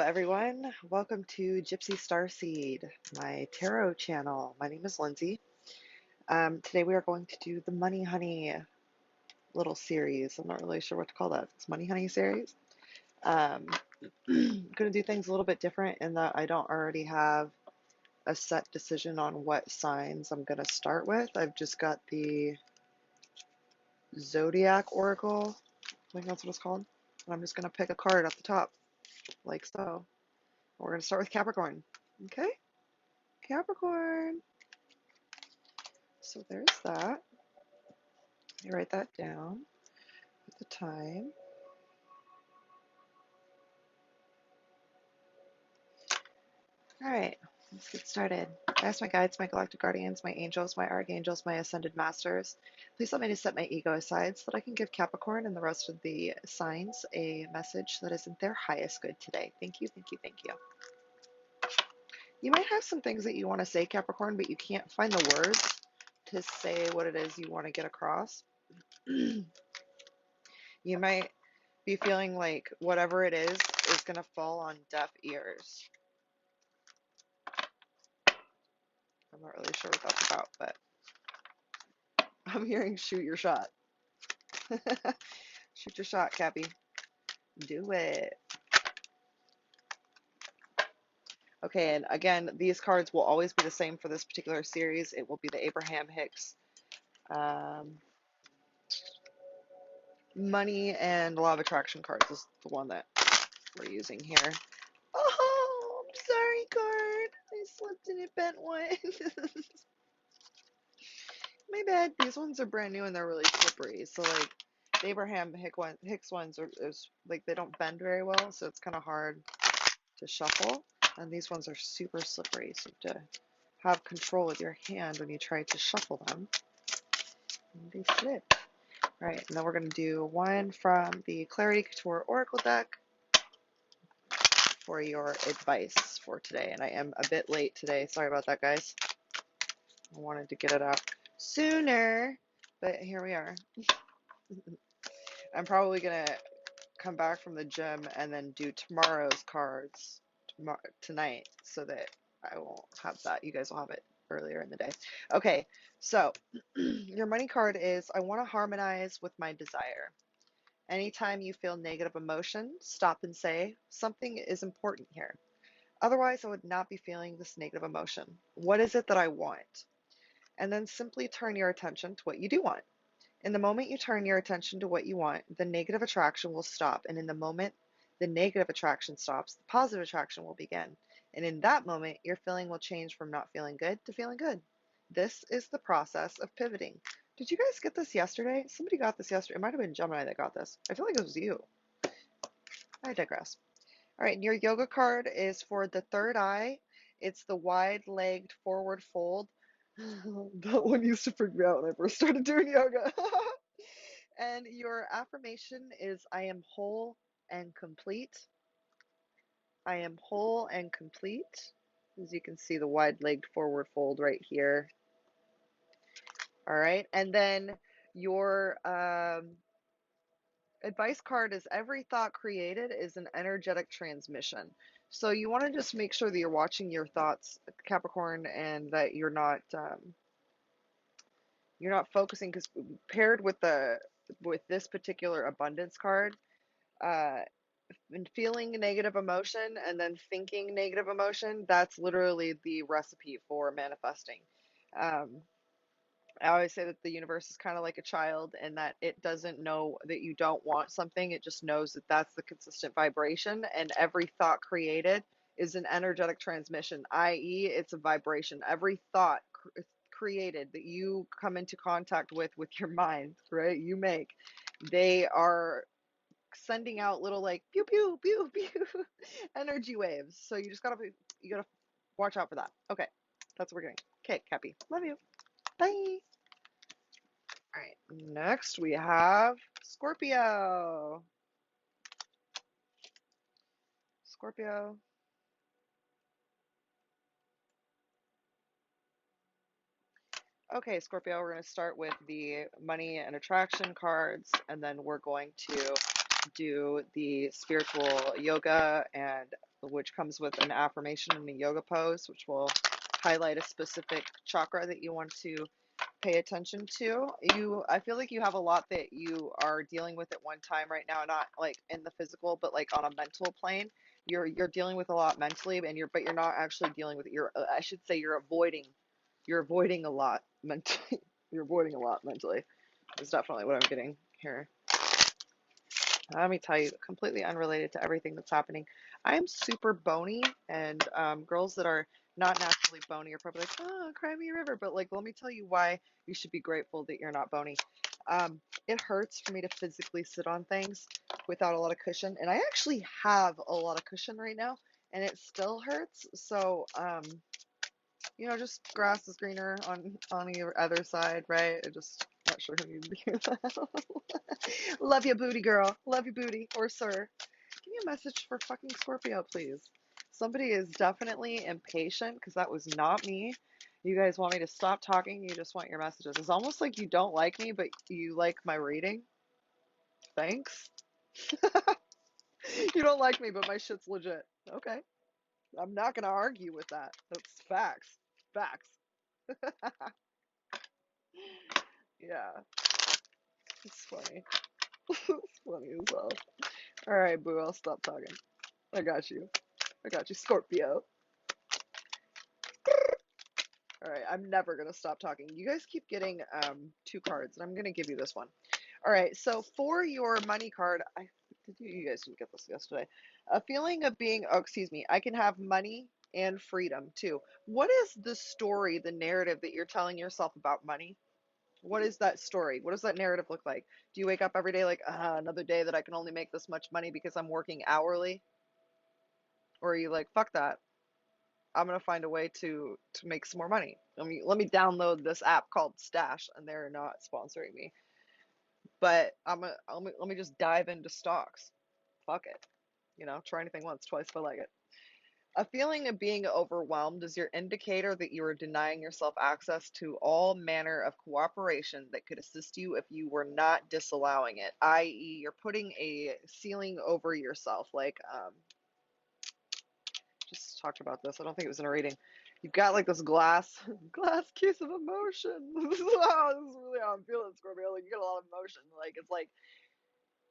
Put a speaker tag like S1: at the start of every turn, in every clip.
S1: everyone. Welcome to GypsyStarSeed, my tarot channel. My name is Lindsay. Today we are going to do the Money Honey little series. I'm not really sure what to call that. It's Money Honey series. I'm going to do things a little bit different in that I don't already have a set decision on what signs I'm going to start with. I've just got the Zodiac Oracle. I think that's what it's called. And I'm just going to pick a card at the top, like so. We're going to start with Capricorn. Okay? Capricorn. So there's that. You write that down at the time. All right, let's get started. Guys, my guides, my galactic guardians, my angels, my archangels, my ascended masters, please let me to set my ego aside so that I can give Capricorn and the rest of the signs a message that is in their highest good today. Thank you, thank you, thank you. You might have some things that you want to say, Capricorn, but you can't find the words to say what it is you want to get across. You might be feeling like whatever it is going to fall on deaf ears. I'm not really sure what that's about, but I'm hearing shoot your shot. Shoot your shot, Cappy. Do it. Okay, and again, these cards will always be the same for this particular series. It will be the Abraham Hicks money and law of attraction cards is the one that we're using here. Oh, I'm sorry, card. I slipped and it bent one. My bad. These ones are brand new and they're really slippery. So like the Abraham Hicks ones are like they don't bend very well, so it's kind of hard to shuffle. And these ones are super slippery, so you have to have control with your hand when you try to shuffle them. And they slip. All right, and then we're going to do one from the Clarity Couture Oracle deck for your advice for today. And I am a bit late today. Sorry about that, guys. I wanted to get it out sooner, but here we are. I'm probably going to come back from the gym and then do tomorrow's cards tonight so that I won't have that. You guys will have it earlier in the day. Okay, so your money card is I want to harmonize with my desire. Anytime you feel negative emotion, stop and say, something is important here. Otherwise, I would not be feeling this negative emotion. What is it that I want? And then simply turn your attention to what you do want. In the moment you turn your attention to what you want, the negative attraction will stop. And in the moment the negative attraction stops, the positive attraction will begin. And in that moment, your feeling will change from not feeling good to feeling good. This is the process of pivoting. Did you guys get this yesterday? Somebody got this yesterday. It might have been Gemini that got this. I feel like it was you. I digress. All right, and your yoga card is for the third eye. It's the wide-legged forward fold. That one used to freak me out when I first started doing yoga. And your affirmation is I am whole and complete. I am whole and complete. As you can see, the wide-legged forward fold right here. All right, and then your advice card is every thought created is an energetic transmission. So you want to just make sure that you're watching your thoughts, Capricorn, and that you're not focusing, because paired with this particular abundance card, and feeling negative emotion and then thinking negative emotion, that's literally the recipe for manifesting. I always say that the universe is kind of like a child, and that it doesn't know that you don't want something. It just knows that that's the consistent vibration, and every thought created is an energetic transmission, i.e. it's a vibration. Every thought created that you come into contact with your mind, right, you make, they are sending out little like pew pew pew pew energy waves. So you gotta watch out for that. Okay, that's what we're doing. Okay, Cappy, love you, bye. All right, next we have Scorpio. Scorpio. Okay, Scorpio, we're going to start with the money and attraction cards, and then we're going to do the spiritual yoga and which comes with an affirmation and a yoga pose, which will highlight a specific chakra that you want to pay attention to. I feel like you have a lot that you are dealing with at one time right now, not like in the physical, but like on a mental plane. You're dealing with a lot mentally, and but you're not actually dealing with it. I should say you're avoiding a lot mentally. You're avoiding a lot mentally. Is definitely what I'm getting here. Let me tell you, completely unrelated to everything that's happening. I am super bony, and girls that are not naturally bony are probably like, oh, cry me a river. But like, let me tell you why you should be grateful that you're not bony. It hurts for me to physically sit on things without a lot of cushion, and I actually have a lot of cushion right now, and it still hurts. So, just grass is greener on the other side, right? I just not sure who needs to hear that. Love you, booty girl. Love you, booty or sir. Give me a message for fucking Scorpio, please. Somebody is definitely impatient because that was not me. You guys want me to stop talking. You just want your messages. It's almost like you don't like me, but you like my reading. Thanks. You don't like me, but my shit's legit. Okay. I'm not going to argue with that. That's facts. Facts. Yeah. It's funny. It's funny as well. All right, boo. I'll stop talking. I got you. I got you, Scorpio. All right, I'm never gonna stop talking. You guys keep getting two cards, and I'm gonna give you this one. All right, so for your money card, you guys didn't get this yesterday. A feeling of being, oh, excuse me, I can have money and freedom too. What is the story, the narrative that you're telling yourself about money? What is that story? What does that narrative look like? Do you wake up every day like, another day that I can only make this much money because I'm working hourly? Or are you like, fuck that. I'm gonna find a way to make some more money. Let me download this app called Stash, and they're not sponsoring me. But let me just dive into stocks. Fuck it. Try anything once, twice if I like it. A feeling of being overwhelmed is your indicator that you are denying yourself access to all manner of cooperation that could assist you if you were not disallowing it, i.e., you're putting a ceiling over yourself. Like, just talked about this. I don't think it was in a reading. You've got like this glass case of emotion. This is really how I'm feeling, Scorpio. Like, you got a lot of emotion. Like, it's like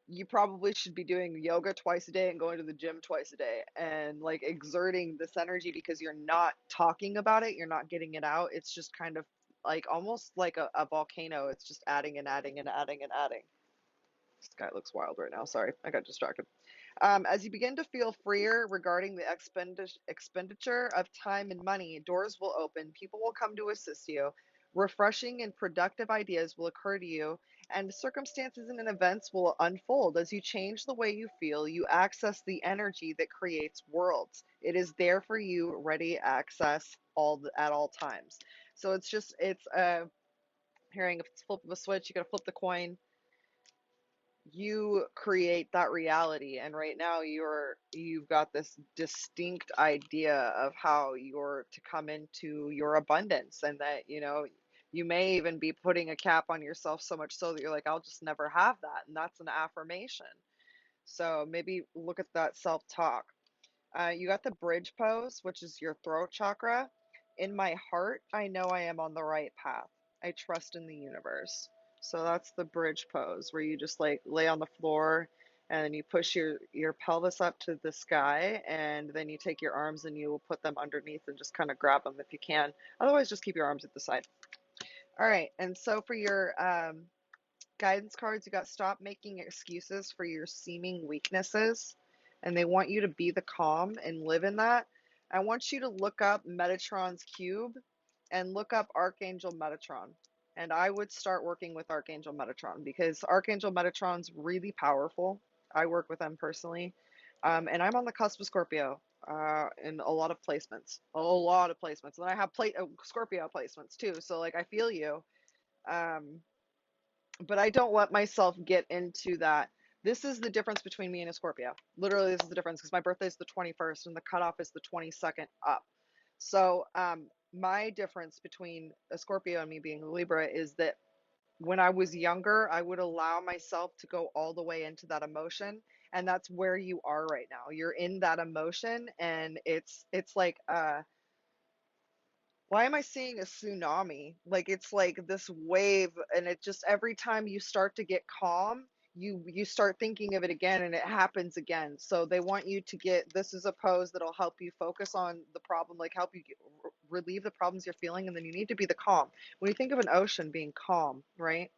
S1: you probably should be doing yoga twice a day and going to the gym twice a day and like exerting this energy because you're not talking about it. You're not getting it out. It's just kind of like almost like a volcano. It's just adding and adding and adding and adding. This guy looks wild right now. Sorry, I got distracted. As you begin to feel freer regarding the expenditure of time and money, doors will open, people will come to assist you, refreshing and productive ideas will occur to you, and circumstances and events will unfold. As you change the way you feel, you access the energy that creates worlds. It is there for you, ready access at all times. So it's hearing if it's flip of a switch, you gotta flip the coin. You create that reality, and right now you've got this distinct idea of how you're to come into your abundance, and that you may even be putting a cap on yourself so much so that you're like, I'll just never have that, and that's an affirmation. So maybe look at that self-talk. You got the bridge pose, which is your throat chakra. In my heart, I know I am on the right path. I trust in the universe. So that's the bridge pose where you just like lay on the floor and then you push your pelvis up to the sky, and then you take your arms and you will put them underneath and just kind of grab them if you can. Otherwise, just keep your arms at the side. All right. And so for your guidance cards, you got stop making excuses for your seeming weaknesses, and they want you to be the calm and live in that. I want you to look up Metatron's cube and look up Archangel Metatron. And I would start working with Archangel Metatron because Archangel Metatron's really powerful. I work with them personally. And I'm on the cusp of Scorpio in a lot of placements. A lot of placements. And I have Scorpio placements too. So like I feel you. Um, but I don't let myself get into that. This is the difference between me and a Scorpio. Literally, this is the difference because my birthday is the 21st and the cutoff is the 22nd up. So, my difference between a Scorpio and me being a Libra is that when I was younger, I would allow myself to go all the way into that emotion. And that's where you are right now. You're in that emotion, and it's like why am I seeing a tsunami? Like it's like this wave, and it just every time you start to get calm, you start thinking of it again, and it happens again. So they want you to get, this is a pose that'll help you focus on the problem, like help you relieve the problems you're feeling, and then you need to be the calm. When you think of an ocean being calm, right?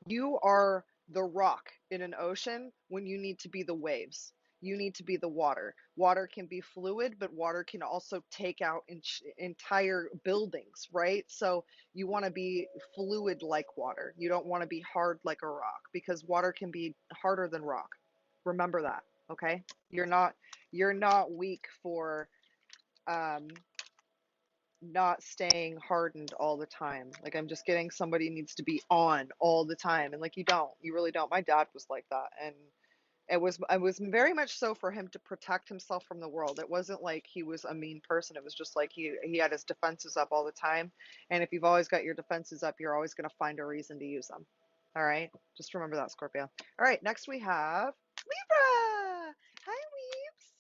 S1: You are the rock in an ocean when you need to be the waves. You need to be the water. Water can be fluid, but water can also take out entire buildings, right? So you want to be fluid like water. You don't want to be hard like a rock, because water can be harder than rock. Remember that, okay? You're not weak for um not staying hardened all the time. Like I'm just getting somebody needs to be on all the time, and like you really don't. My dad was like that, and it was very much so for him to protect himself from the world. It wasn't like he was a mean person. It was just like he had his defenses up all the time, and if you've always got your defenses up, you're always going to find a reason to use them. All right, just remember that, Scorpio. All right, next we have Libra. Hi, Weeps.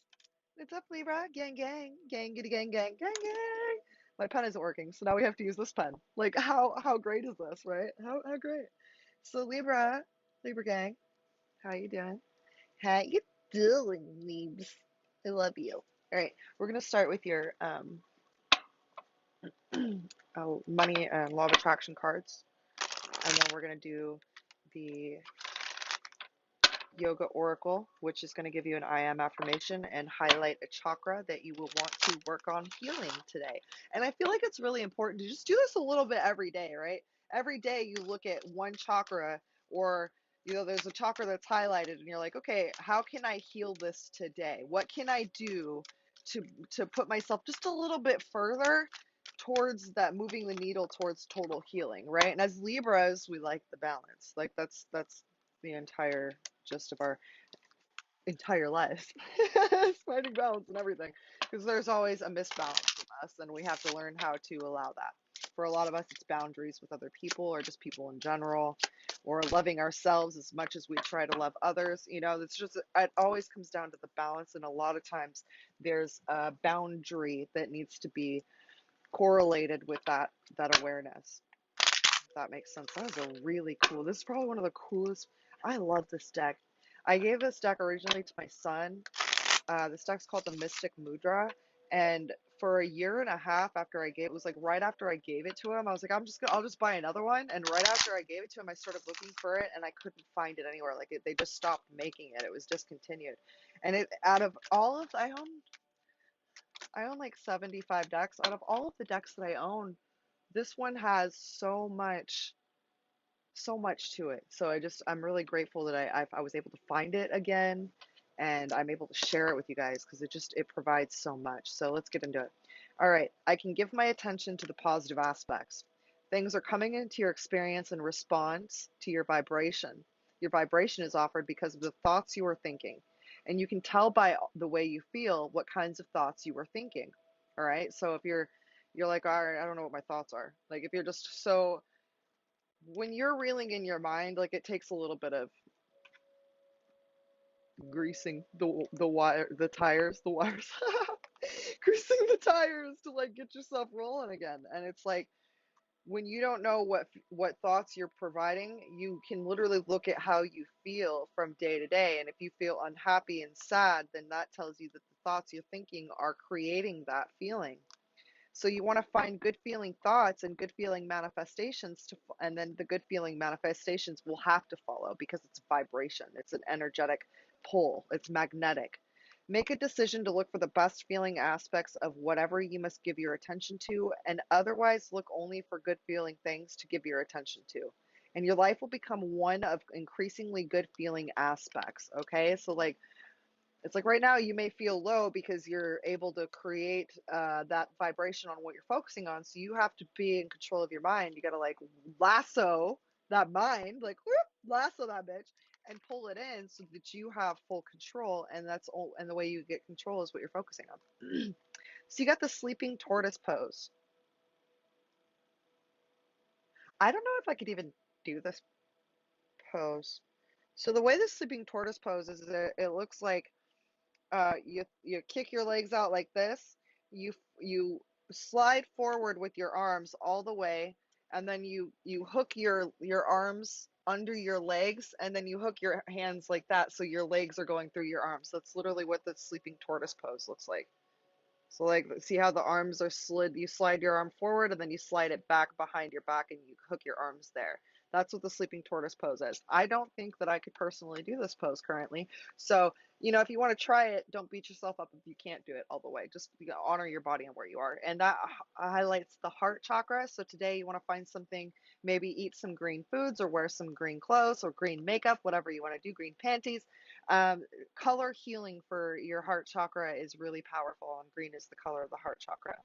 S1: What's up, Libra? Gang, gang, gang, giddy, gang, gang, gang, gang. My pen isn't working, so now we have to use this pen. Like, how great is this, right? How great. So Libra gang, how you doing? How you doing, Libs? I love you. All right, we're gonna start with your money and law of attraction cards, and then we're gonna do the Yoga Oracle, which is going to give you an I am affirmation and highlight a chakra that you will want to work on healing today. And I feel like it's really important to just do this a little bit every day, right? Every day you look at one chakra, or there's a chakra that's highlighted, and you're like, okay, how can I heal this today? What can I do to put myself just a little bit further towards that, moving the needle towards total healing, right? And as Libras, we like the balance. Like that's the entire gist of our entire lives. Finding balance and everything, because there's always a misbalance with us, and we have to learn how to allow that. For a lot of us, it's boundaries with other people, or just people in general, or loving ourselves as much as we try to love others. It's just, it always comes down to the balance, and a lot of times there's a boundary that needs to be correlated with that awareness. If that makes sense. That was a really cool. This is probably one of the coolest. I love this deck. I gave this deck originally to my son. This deck's called the Mystic Mudra, and for a year and a half after it was like right after I gave it to him, I was like, I'll just buy another one. And right after I gave it to him, I started looking for it, and I couldn't find it anywhere. Like they just stopped making it. It was discontinued. And out of all of I own like 75 decks. Out of all of the decks that I own, this one has so much to it. So I'm really grateful that I was able to find it again, and I'm able to share it with you guys, because it provides so much. So let's get into it. All right, I can give my attention to the positive aspects. Things are coming into your experience in response to your vibration. Your vibration is offered because of the thoughts you are thinking, and you can tell by the way you feel what kinds of thoughts you were thinking. All right, so if you're like, all right, I don't know what my thoughts are. Like if you're just so when you're reeling in your mind, like it takes a little bit of greasing the tires, the wires, greasing the tires to like get yourself rolling again. And it's like when you don't know what thoughts you're providing, you can literally look at how you feel from day to day. And if you feel unhappy and sad, then that tells you that the thoughts you're thinking are creating that feeling. So you want to find good feeling thoughts and good feeling manifestations and then the good feeling manifestations will have to follow, because it's vibration. It's an energetic pull. It's magnetic. Make a decision to look for the best feeling aspects of whatever you must give your attention to, and otherwise look only for good feeling things to give your attention to. And your life will become one of increasingly good feeling aspects. Okay. So like, it's like right now you may feel low because you're able to create that vibration on what you're focusing on. So you have to be in control of your mind. You got to like lasso that mind, like whoop, lasso that bitch and pull it in so that you have full control. And that's all. And the way you get control is what you're focusing on. So you got the sleeping tortoise pose. I don't know if I could even do this pose. So the way the sleeping tortoise poses is it looks like you kick your legs out like this. You slide forward with your arms all the way, and then you hook your arms under your legs, and then you hook your hands like that, so your legs are going through your arms. That's literally what the sleeping tortoise pose looks like. So like, see how the arms are slid? You slide your arm forward and then you slide it back behind your back and you hook your arms there. That's what the sleeping tortoise pose is. I don't think that I could personally do this pose currently. So, if you want to try it, don't beat yourself up if you can't do it all the way. Just honor your body and where you are. And that highlights the heart chakra. So today you want to find something, maybe eat some green foods or wear some green clothes or green makeup, whatever you want to do, green panties. Um, Color healing for your heart chakra is really powerful, and green is the color of the heart chakra.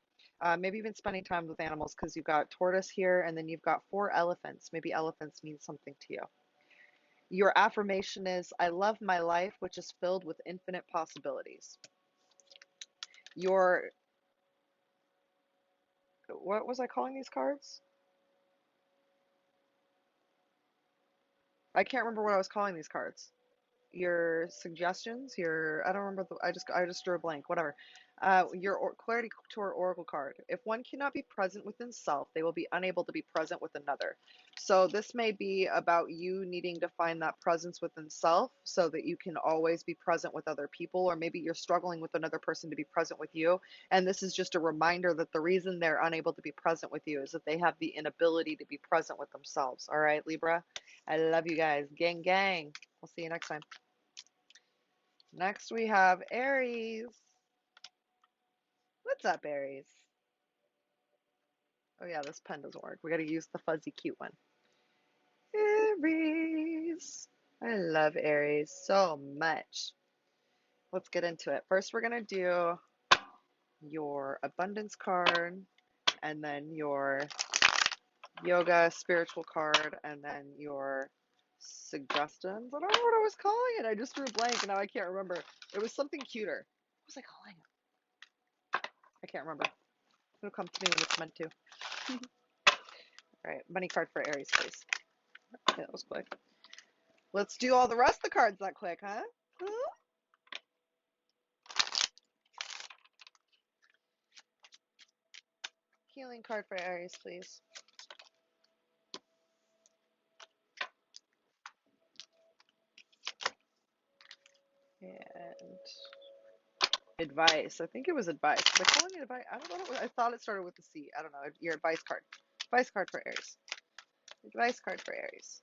S1: Maybe even spending time with animals, because you've got tortoise here and then you've got 4 elephants. Maybe elephants mean something to you. Your affirmation is, I love my life, which is filled with infinite possibilities. Your, what was I calling these cards? I can't remember what I was calling these cards. Your suggestions, I don't remember, I just drew a blank, whatever. Your clarity tour oracle card. If one cannot be present within self, they will be unable to be present with another. So this may be about you needing to find that presence within self so that you can always be present with other people, or maybe you're struggling with another person to be present with you. And this is just a reminder that the reason they're unable to be present with you is that they have the inability to be present with themselves. All right, Libra? I love you guys. Gang, gang. We'll see you next time. Next we have Aries. What's up, Aries? Oh yeah, this pen doesn't work. We gotta use the fuzzy cute one. Aries. I love Aries so much. Let's get into it. First, we're gonna do your abundance card, and then your yoga spiritual card, and then your suggestions. I don't know what I was calling it. I just drew a blank and now I can't remember. It was something cuter. What was I calling it? I can't remember. It'll come to me when it's meant to. All right, money card for Aries, please. Okay, that was quick. Let's do all the rest of the cards that quick, huh? Healing card for Aries, please. And advice. I think it was advice. Was I calling it advice? I don't know what it was. I thought it started with a C. I don't know. Your advice card. Advice card for Aries. Advice card for Aries.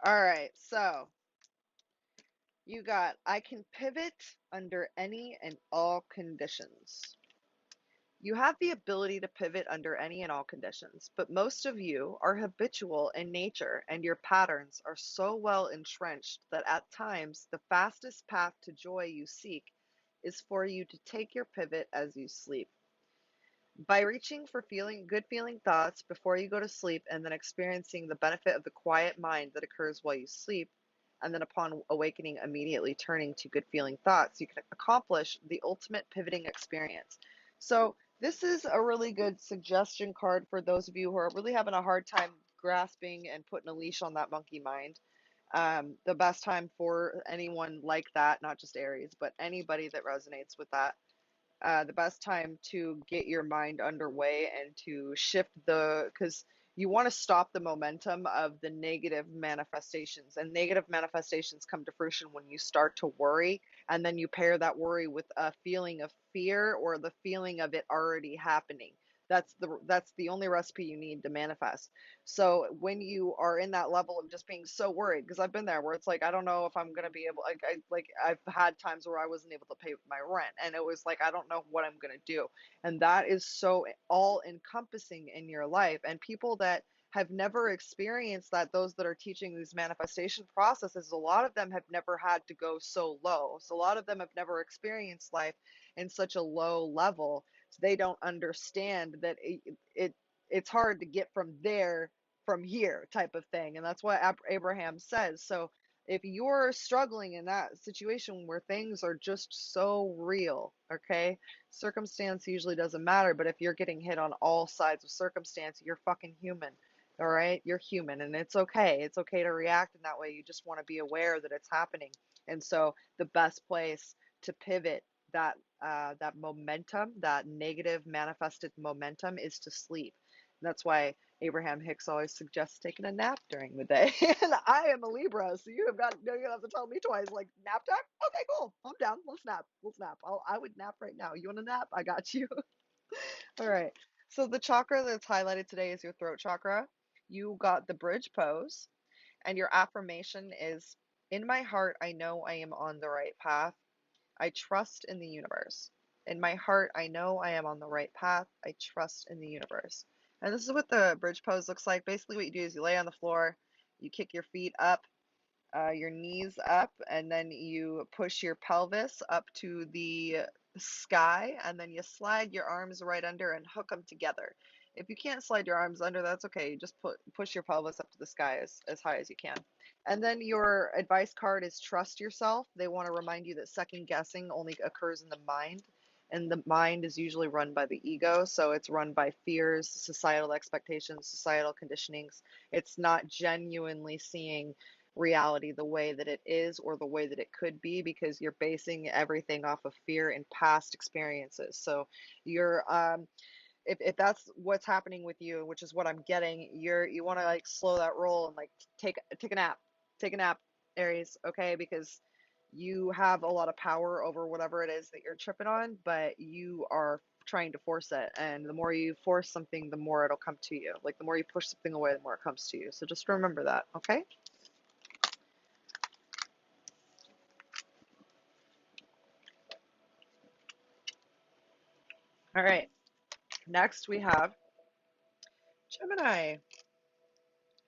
S1: All right, so you got, I can pivot under any and all conditions. You have the ability to pivot under any and all conditions, but most of you are habitual in nature and your patterns are so well entrenched that at times the fastest path to joy you seek is for you to take your pivot as you sleep. By reaching for good feeling thoughts before you go to sleep and then experiencing the benefit of the quiet mind that occurs while you sleep, and then upon awakening immediately turning to good feeling thoughts, you can accomplish the ultimate pivoting experience. So this is a really good suggestion card for those of you who are really having a hard time grasping and putting a leash on that monkey mind. The best time for anyone like that, not just Aries, but anybody that resonates with that, the best time to get your mind underway and to shift because you want to stop the momentum of the negative manifestations. And negative manifestations come to fruition when you start to worry, and then you pair that worry with a feeling of fear or the feeling of it already happening. That's the only recipe you need to manifest. So when you are in that level of just being so worried, because I've been there where it's like, I don't know if I'm gonna be able, I've had times where I wasn't able to pay my rent, and it was like, I don't know what I'm gonna do. And that is so all encompassing in your life. And people that have never experienced that, those that are teaching these manifestation processes, a lot of them have never had to go so low. So a lot of them have never experienced life in such a low level. So they don't understand that it's hard to get from there from here type of thing. And that's what Abraham says. So if you're struggling in that situation where things are just so real, okay, circumstance usually doesn't matter, but if you're getting hit on all sides of circumstance, you're fucking human. All right, you're human, and it's okay. It's okay to react in that way. You just want to be aware that it's happening. And so the best place to pivot that momentum, that negative manifested momentum, is to sleep. And that's why Abraham Hicks always suggests taking a nap during the day. And I am a Libra, so you don't have to tell me twice. Like, nap time? Okay, cool. I'm down. Let's nap. Let's nap. I would nap right now. You want to nap? I got you. All right. So the chakra that's highlighted today is your throat chakra. You got the bridge pose, and your affirmation is, in my heart, I know I am on the right path. I trust in the universe. In my heart, I know I am on the right path. I trust in the universe. And this is what the bridge pose looks like. Basically, what you do is you lay on the floor, you kick your feet up, your knees up, and then you push your pelvis up to the sky, and then you slide your arms right under and hook them together. If you can't slide your arms under, that's okay. You just push your pelvis up to the sky as high as you can. And then your advice card is trust yourself. They want to remind you that second guessing only occurs in the mind, and the mind is usually run by the ego. So it's run by fears, societal expectations, societal conditionings. It's not genuinely seeing reality the way that it is or the way that it could be, because you're basing everything off of fear and past experiences. So you're if that's what's happening with you, which is what I'm getting, you want to like slow that roll and like take a nap. Take a nap, Aries, okay? Because you have a lot of power over whatever it is that you're tripping on, but you are trying to force it. And the more you force something, the more it'll come to you. Like the more you push something away, the more it comes to you. So just remember that, okay? All right. Next we have Gemini.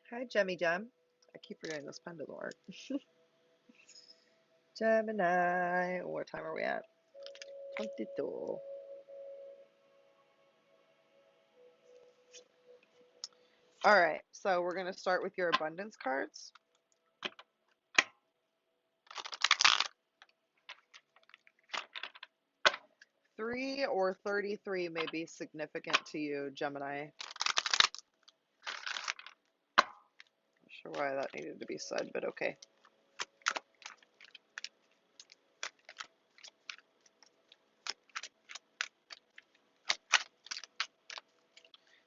S1: Hi, Gemmy Gem. I keep forgetting this pen doesn't work. Gemini. What time are we at? 22. All right, so we're going to start with your abundance cards. 3 or 33 may be significant to you, Gemini. Not sure why that needed to be said, but okay.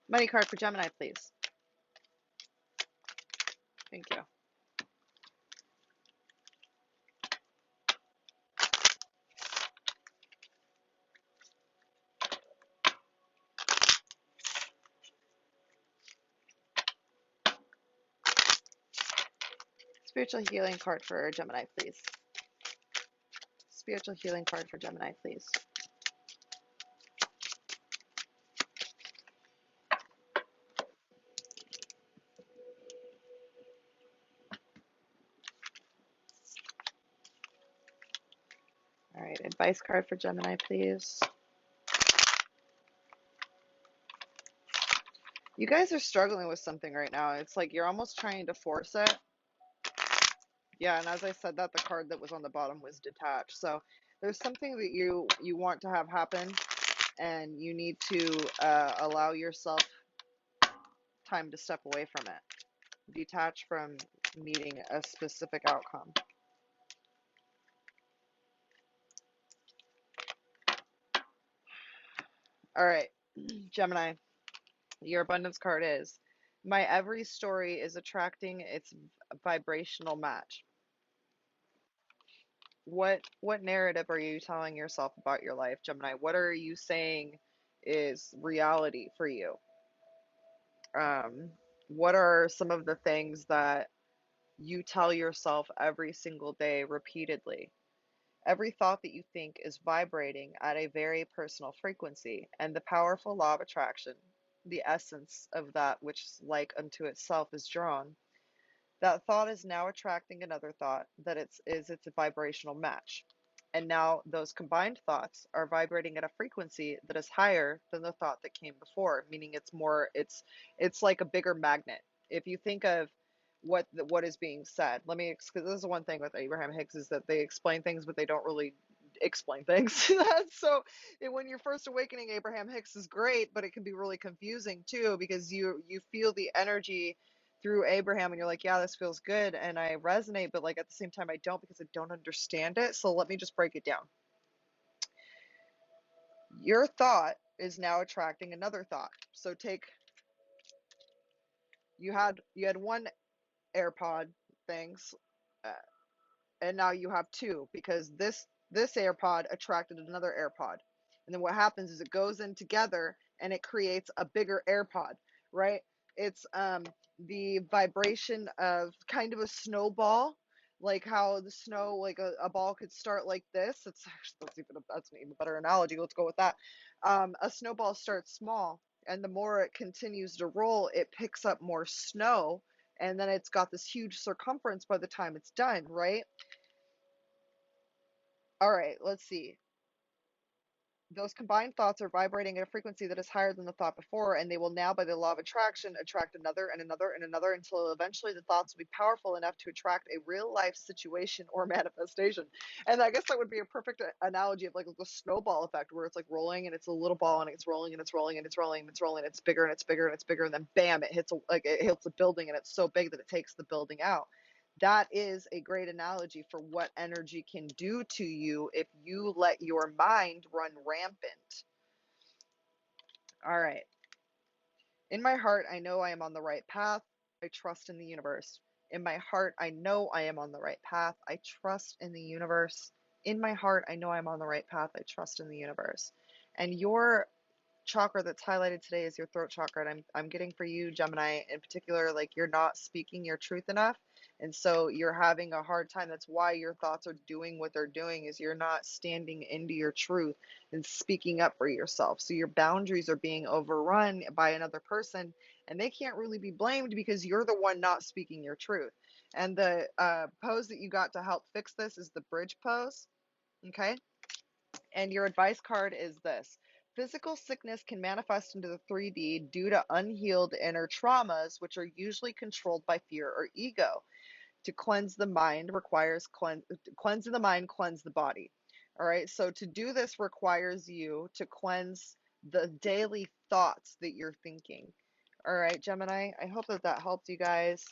S1: Money card for Gemini, please. Thank you. Spiritual healing card for Gemini, please. Spiritual healing card for Gemini, please. All right, advice card for Gemini, please. You guys are struggling with something right now. It's like you're almost trying to force it. Yeah, and as I said that, the card that was on the bottom was detached. So there's something that you want to have happen, and you need to allow yourself time to step away from it. Detach from meeting a specific outcome. All right, Gemini, your abundance card is, my every story is attracting its vibrational match. What narrative are you telling yourself about your life, Gemini? What are you saying is reality for you? What are some of the things that you tell yourself every single day repeatedly? Every thought that you think is vibrating at a very personal frequency, and the powerful law of attraction, the essence of that which like unto itself is drawn, that thought is now attracting another thought that is its vibrational match. And now those combined thoughts are vibrating at a frequency that is higher than the thought that came before, meaning it's like a bigger magnet. If you think of what is being said. Let me, because this is one thing with Abraham Hicks, is that they explain things, but they don't really explain things. So when you're first awakening, Abraham Hicks is great, but it can be really confusing too, because you feel the energy through Abraham and you're like, yeah, this feels good and I resonate, but like at the same time I don't, because I don't understand it. So let me just break it down. Your thought is now attracting another thought. So you had one AirPod things, uh, and now you have two, because this AirPod attracted another AirPod, and then what happens is it goes in together and it creates a bigger AirPod, right? It's the vibration of kind of a snowball, like how the snow, like a ball could start like this. It's actually, that's an even better analogy. Let's go with that. A snowball starts small, and the more it continues to roll, it picks up more snow, and then it's got this huge circumference by the time it's done, right? All right, let's see. Those combined thoughts are vibrating at a frequency that is higher than the thought before, and they will now, by the law of attraction, attract another and another and another, until eventually the thoughts will be powerful enough to attract a real life situation or manifestation. And I guess that would be a perfect analogy of like the snowball effect, where it's like rolling and it's a little ball and it's rolling and it's rolling and it's rolling and it's rolling and it's bigger and it's bigger and it's bigger, and then bam, it hits a building, and it's so big that it takes the building out. That is a great analogy for what energy can do to you if you let your mind run rampant. All right. In my heart, I know I am on the right path. I trust in the universe. In my heart, I know I am on the right path. I trust in the universe. In my heart, I know I'm on the right path. I trust in the universe. And your chakra that's highlighted today is your throat chakra, and I'm getting for you, Gemini, in particular, like you're not speaking your truth enough, and so you're having a hard time. That's why your thoughts are doing what they're doing, is you're not standing into your truth and speaking up for yourself. So your boundaries are being overrun by another person, and they can't really be blamed because you're the one not speaking your truth. And the pose that you got to help fix this is the bridge pose. Okay. And your advice card is this: physical sickness can manifest into the 3D due to unhealed inner traumas, which are usually controlled by fear or ego. To cleanse the mind requires cleanse the mind, cleanse the body. All right. So to do this requires you to cleanse the daily thoughts that you're thinking. All right, Gemini, I hope that helped you guys.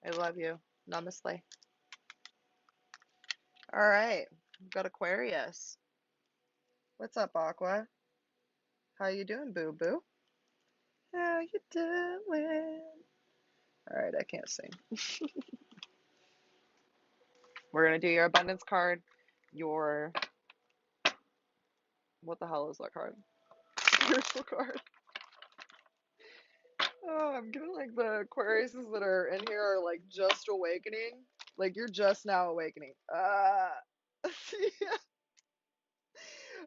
S1: I love you. Namaste. All right. We've got Aquarius. What's up, Aqua? How you doing, boo-boo? How you doing? All right, I can't sing. We're going to do your abundance card, your, what the hell is that card? Spiritual card. Oh, I'm getting like the Aquariuses that are in here are like just awakening. Like you're just now awakening. Yeah.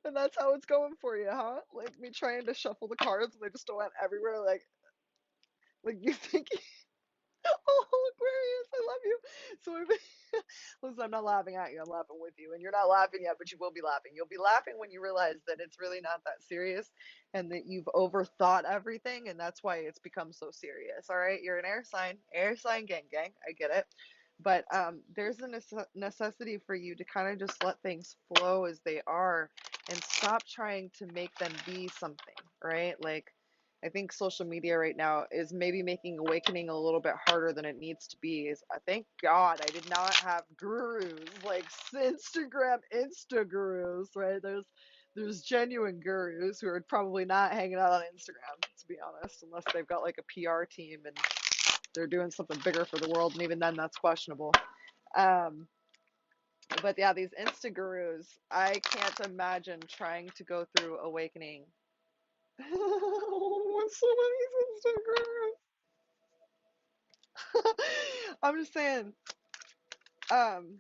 S1: And that's how it's going for you, huh? Like me trying to shuffle the cards and they just went everywhere. Like you think oh, Aquarius, I love you. So, listen, I'm not laughing at you. I'm laughing with you. And you're not laughing yet, but you will be laughing. You'll be laughing when you realize that it's really not that serious and that you've overthought everything. And that's why it's become so serious. All right. You're an air sign gang, gang. I get it. But there's a necessity for you to kind of just let things flow as they are and stop trying to make them be something, right? Like, I think social media right now is maybe making awakening a little bit harder than it needs to be. Thank God I did not have gurus like Insta gurus, right? There's genuine gurus who are probably not hanging out on Instagram, to be honest, unless they've got like a PR team and they're doing something bigger for the world, and even then that's questionable. Um, but yeah, these Insta gurus, I can't imagine trying to go through awakening. Oh, so many Instagrams. I'm just saying, um,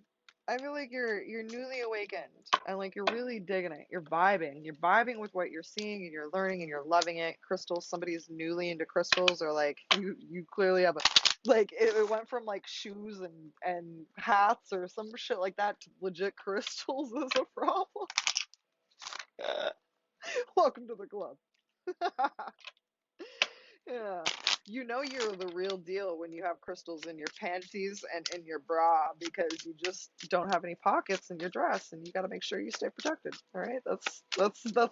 S1: I feel like you're newly awakened and like you're really digging it. You're vibing. You're vibing with what you're seeing and you're learning and you're loving it. Crystals, somebody's newly into crystals, or like you clearly have a like it went from like shoes and hats or some shit like that to legit crystals is a problem. Welcome to the club. Yeah. You know you're the real deal when you have crystals in your panties and in your bra because you just don't have any pockets in your dress and you got to make sure you stay protected. All right, that's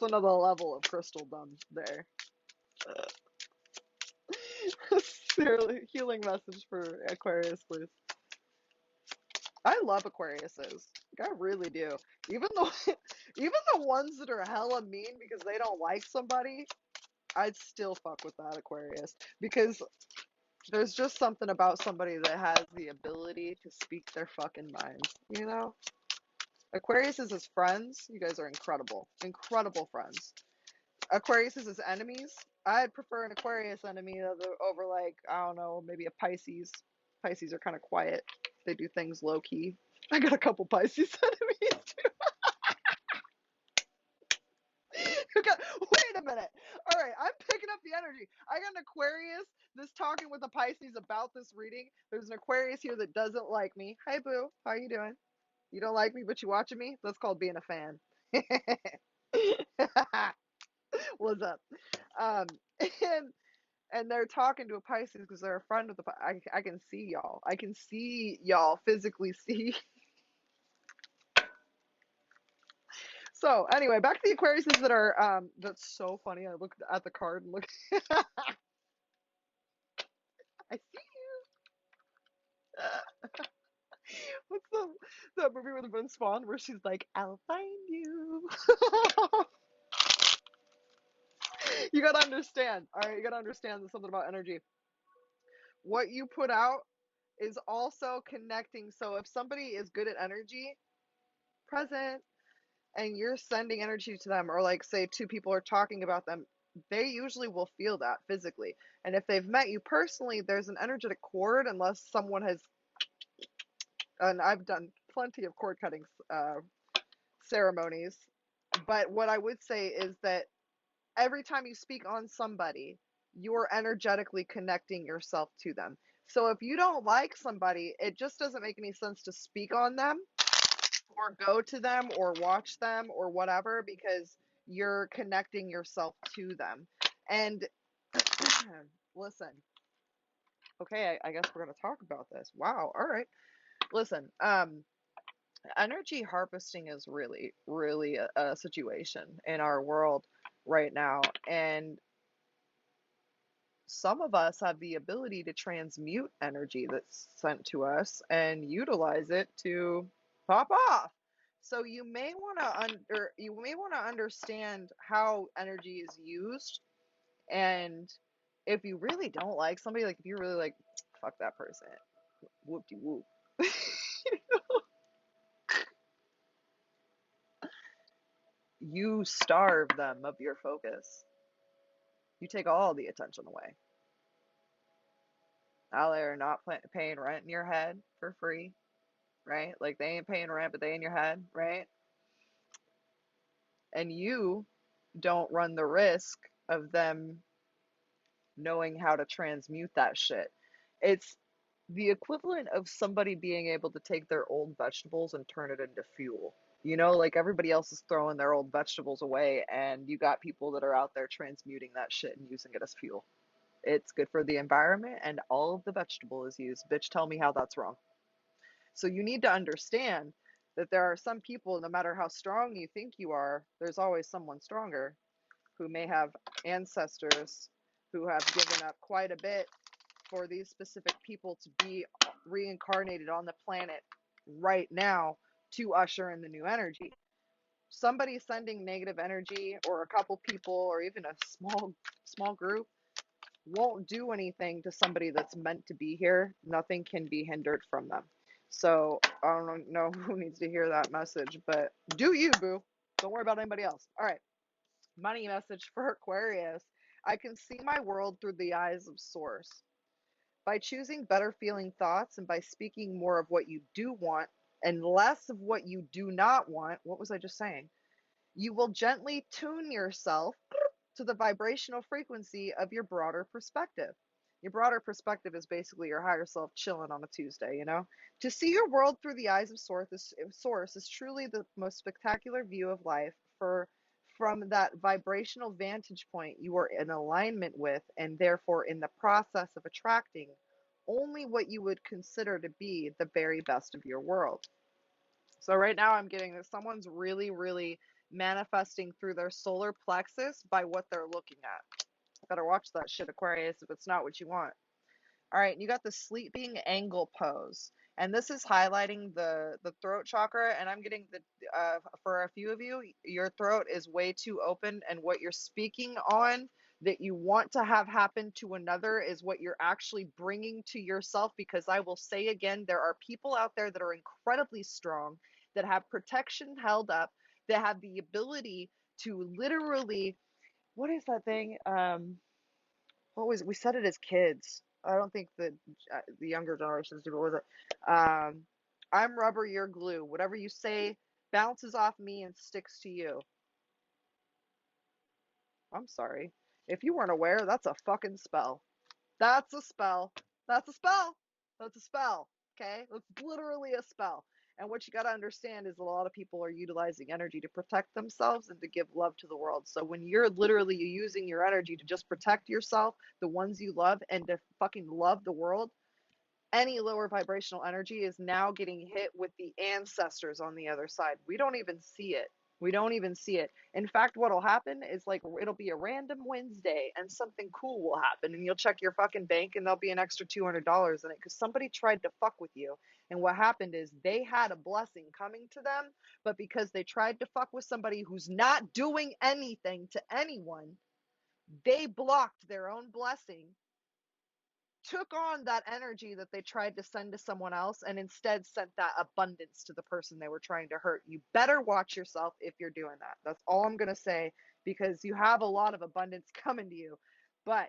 S1: another level of crystal done there. Seriously, healing message for Aquarius, please. I love Aquariuses. Like, I really do. Even though, even the ones that are hella mean because they don't like somebody, I'd still fuck with that Aquarius because there's just something about somebody that has the ability to speak their fucking minds, you know? Aquarius is his friends. You guys are incredible. Incredible friends. Aquarius is his enemies. I'd prefer an Aquarius enemy over like, I don't know, maybe a Pisces. Pisces are kind of quiet. They do things low key. I got a couple Pisces enemies too. Wait a minute. All right, I'm picking up the energy. I got an Aquarius that's talking with a Pisces about this reading. There's an Aquarius here that doesn't like me. Hi, boo. How you doing? You don't like me, but you watching me? That's called being a fan. What's up? Um, and and they're talking to a Pisces because they're a friend of the. I can see y'all. I can see y'all physically see. So anyway, back to the Aquariuses that are. That's so funny. I look at the card and look. I see you. What's the movie with Vince Vaughn where she's like, "I'll find you." You gotta understand. All right, you gotta understand there's something about energy. What you put out is also connecting. So if somebody is good at energy, present, and you're sending energy to them, or like say two people are talking about them, they usually will feel that physically. And if they've met you personally, there's an energetic cord, unless someone has, and I've done plenty of cord cutting ceremonies. But what I would say is that every time you speak on somebody, you're energetically connecting yourself to them. So if you don't like somebody, it just doesn't make any sense to speak on them or go to them or watch them or whatever because you're connecting yourself to them. And listen, okay, I guess we're going to talk about this. Wow, all right. Listen, energy harvesting is really, really a situation in our world right now. And some of us have the ability to transmute energy that's sent to us and utilize it to pop off. So you may want to understand how energy is used, and if you really don't like somebody, like if you really like, fuck that person, whoop de whoop. You starve them of your focus. You take all the attention away. Now they're not paying rent in your head for free, right? Like they ain't paying rent, but they in your head, right? And you don't run the risk of them knowing how to transmute that shit. It's the equivalent of somebody being able to take their old vegetables and turn it into fuel. You know, like everybody else is throwing their old vegetables away, and you got people that are out there transmuting that shit and using it as fuel. It's good for the environment, and all of the vegetable is used. Bitch, tell me how that's wrong. So you need to understand that there are some people, no matter how strong you think you are, there's always someone stronger who may have ancestors who have given up quite a bit for these specific people to be reincarnated on the planet right now to usher in the new energy. Somebody sending negative energy, or a couple people, or even a small group, won't do anything to somebody that's meant to be here. Nothing can be hindered from them. So I don't know who needs to hear that message, but do you, boo. Don't worry about anybody else. All right. Money message for Aquarius. I can see my world through the eyes of Source. By choosing better feeling thoughts and by speaking more of what you do want and less of what you do not want, what was I just saying? You will gently tune yourself to the vibrational frequency of your broader perspective. Your broader perspective is basically your higher self chilling on a Tuesday, you know? To see your world through the eyes of Source is truly the most spectacular view of life. from that vibrational vantage point, you are in alignment with, and therefore in the process of attracting only what you would consider to be the very best of your world. So right now I'm getting that someone's really, really manifesting through their solar plexus by what they're looking at. Better watch that shit, Aquarius, if it's not what you want. All right, you got the sleeping angle pose. And this is highlighting the throat chakra. And I'm getting for a few of you, your throat is way too open. And what you're speaking on that you want to have happen to another is what you're actually bringing to yourself. Because I will say again, there are people out there that are incredibly strong, that have protection held up, that have the ability to literally, what is that thing? What was, we said it as kids. I don't think that the younger generations do, but was it? I'm rubber, you're glue. Whatever you say bounces off me and sticks to you. I'm sorry. If you weren't aware, that's a fucking spell. That's a spell. That's a spell. That's a spell. Okay? That's literally a spell. And what you got to understand is a lot of people are utilizing energy to protect themselves and to give love to the world. So when you're literally using your energy to just protect yourself, the ones you love, and to fucking love the world, any lower vibrational energy is now getting hit with the ancestors on the other side. We don't even see it. We don't even see it. In fact, what'll happen is like it'll be a random Wednesday and something cool will happen and you'll check your fucking bank and there'll be an extra $200 in it because somebody tried to fuck with you. And what happened is they had a blessing coming to them, but because they tried to fuck with somebody who's not doing anything to anyone, they blocked their own blessing, took on that energy that they tried to send to someone else, and instead sent that abundance to the person they were trying to hurt. You better watch yourself if you're doing that. That's all I'm going to say, because you have a lot of abundance coming to you. But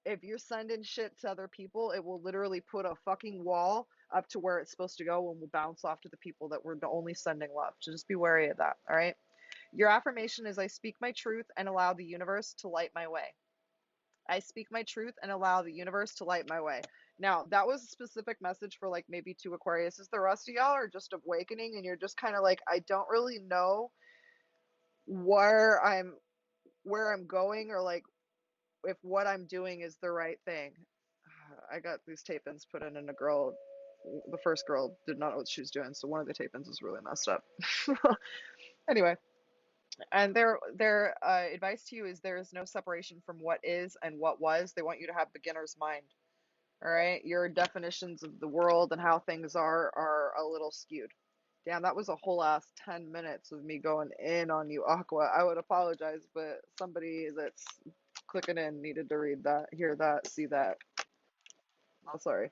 S1: if you're sending shit to other people, it will literally put a fucking wall up to where it's supposed to go and will bounce off to the people that were only sending love. So just be wary of that, all right? Your affirmation is, I speak my truth and allow the universe to light my way. I speak my truth and allow the universe to light my way. Now, that was a specific message for like maybe two Aquariuses. The rest of y'all are just awakening and you're just kind of like, I don't really know where I'm going, or like if what I'm doing is the right thing. I got these tape-ins put in, and the first girl did not know what she was doing, so one of the tape-ins was really messed up. Anyway, and their advice to you is there is no separation from what is and what was. They want you to have beginner's mind. All right, your definitions of the world and how things are a little skewed. Damn, that was a whole ass 10 minutes of me going in on you, Aqua. I would apologize, but somebody that's clicking in needed to read that, hear that, see that. Oh, sorry.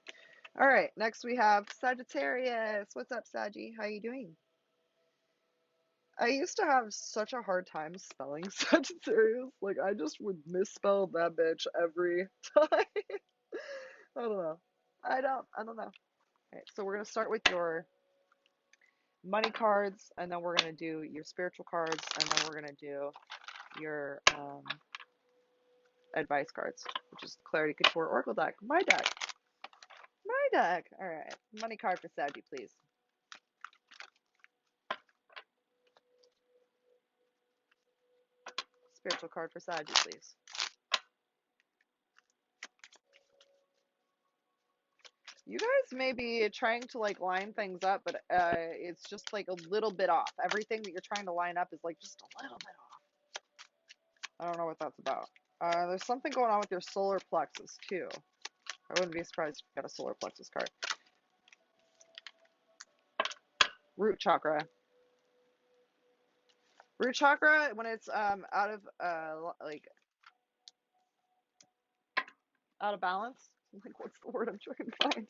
S1: All right, next we have Sagittarius. What's up, Saggy? How you doing? I used to have such a hard time spelling Sagittarius. Like, I just would misspell that bitch every time. I don't know. I don't know. Okay, so we're going to start with your money cards, and then we're going to do your spiritual cards, and then we're going to do your advice cards, which is the Clarity Couture Oracle deck. My deck. My deck. All right. Money card for Saggy, please. Spiritual card for Saggy, please. You guys may be trying to like line things up, but it's just like a little bit off. Everything that you're trying to line up is like just a little bit off. I don't know what that's about. There's something going on with your solar plexus too. I wouldn't be surprised if you got a solar plexus card. Root chakra. Root chakra, when it's out of out of balance. Like, what's the word I'm trying to find?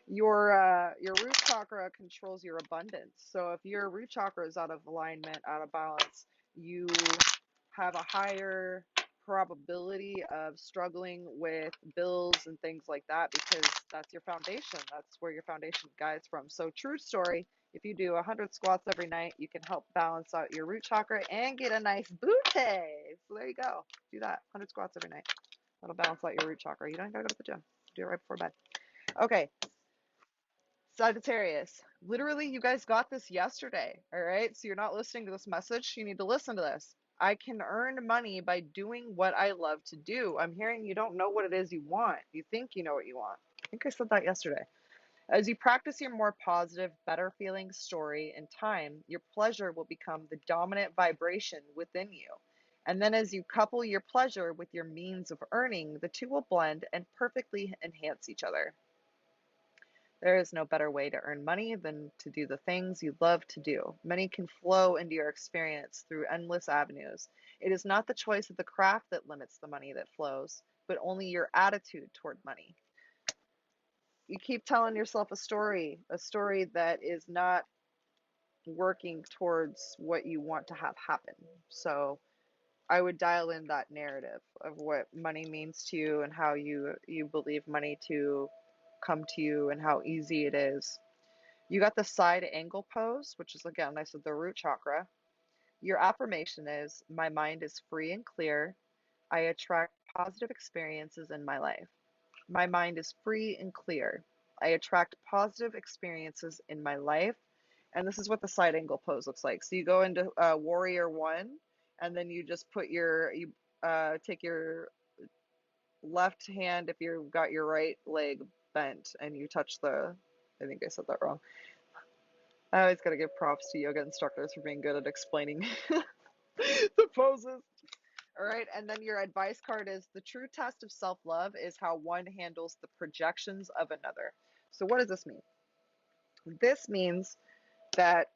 S1: Your root chakra controls your abundance. So if your root chakra is out of alignment, out of balance, you have a higher probability of struggling with bills and things like that, because that's your foundation. That's where your foundation guides from. So true story, if you do 100 squats every night, you can help balance out your root chakra and get a nice booty. So there you go. Do that. 100 squats every night. That'll balance out your root chakra. You don't gotta go to the gym. Do it right before bed. Okay. Sagittarius, literally, you guys got this yesterday, all right? So you're not listening to this message. You need to listen to this. I can earn money by doing what I love to do. I'm hearing you don't know what it is you want. You think you know what you want. I think I said that yesterday. As you practice your more positive, better feeling story in time, your pleasure will become the dominant vibration within you. And then as you couple your pleasure with your means of earning, the two will blend and perfectly enhance each other. There is no better way to earn money than to do the things you love to do. Money can flow into your experience through endless avenues. It is not the choice of the craft that limits the money that flows, but only your attitude toward money. You keep telling yourself a story that is not working towards what you want to have happen. So I would dial in that narrative of what money means to you and how you believe money to come to you and how easy it is. You got the side angle pose, which is, again, I said the root chakra. Your affirmation is, my mind is free and clear. I attract positive experiences in my life. My mind is free and clear. I attract positive experiences in my life. And this is what the side angle pose looks like. So you go into warrior one, and then you just put you take your left hand if you've got your right leg bent, and you touch I think I said that wrong. I always got to give props to yoga instructors for being good at explaining the poses. All right, and then your advice card is, the true test of self-love is how one handles the projections of another. So what does this mean? This means that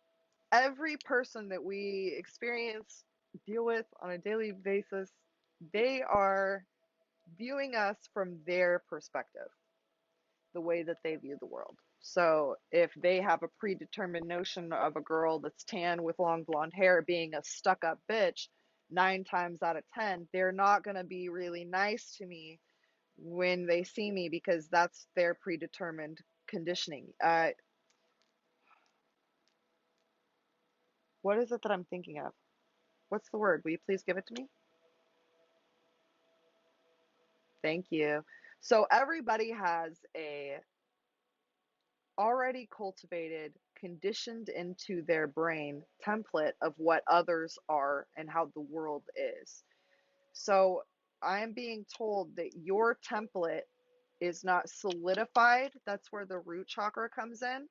S1: every person that we experience, deal with on a daily basis, they are viewing us from their perspective, the way that they view the world. So if they have a predetermined notion of a girl that's tan with long blonde hair being a stuck-up bitch, 9 times out of 10, they're not going to be really nice to me when they see me, because that's their predetermined conditioning. What is it that I'm thinking of? What's the word? Will you please give it to me? Thank you. So everybody has a already cultivated, conditioned into their brain template of what others are and how the world is. So I am being told that your template is not solidified. That's where the root chakra comes in.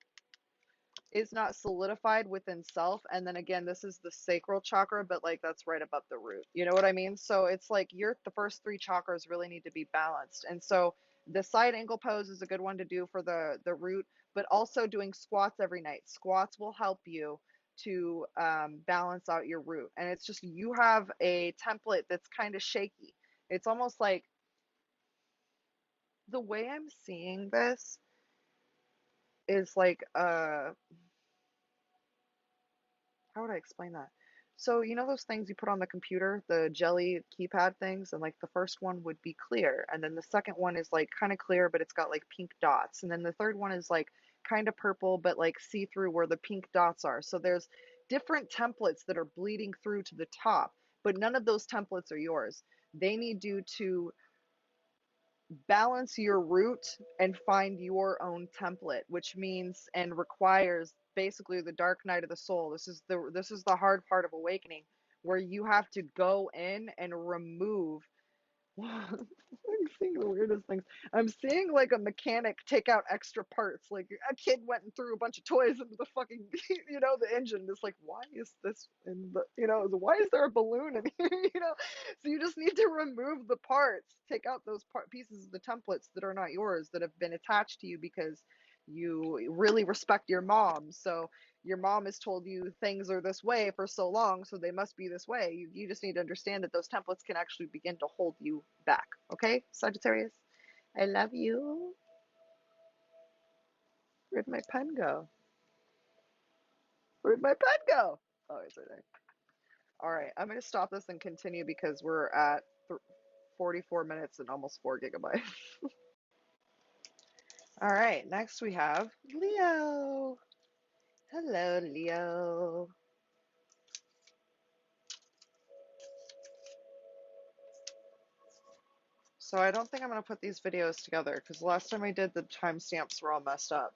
S1: Is not solidified within self. And then again, this is the sacral chakra, but like that's right above the root. You know what I mean? So it's like the first 3 chakras really need to be balanced. And so the side angle pose is a good one to do for the root, but also doing squats every night. Squats will help you to balance out your root. And it's just, you have a template that's kind of shaky. It's almost like, the way I'm seeing this is like how would I explain that? So, you know those things you put on the computer, the jelly keypad things, and like the first one would be clear, and then the second one is like kind of clear, but it's got like pink dots, and then the third one is like kind of purple, but like see-through where the pink dots are. So there's different templates that are bleeding through to the top, but none of those templates are yours. They need you to balance your root and find your own template, which means and requires basically the dark night of the soul. This is the hard part of awakening, where you have to go in and remove. I'm seeing the weirdest things. I'm seeing like a mechanic take out extra parts. Like a kid went and threw a bunch of toys into the fucking, the engine. It's like, why is this in the, why is there a balloon in here? So you just need to remove the parts, take out those pieces of the templates that are not yours, that have been attached to you because you really respect your mom. So your mom has told you things are this way for so long, so they must be this way. You just need to understand that those templates can actually begin to hold you back. Okay, Sagittarius? I love you. Where'd my pen go? Where'd my pen go? Oh, it's right there. All right, I'm going to stop this and continue because we're at 44 minutes and almost 4 gigabytes. All right, next we have Leo. Hello, Leo. So I don't think I'm going to put these videos together because the last time I did, the timestamps were all messed up.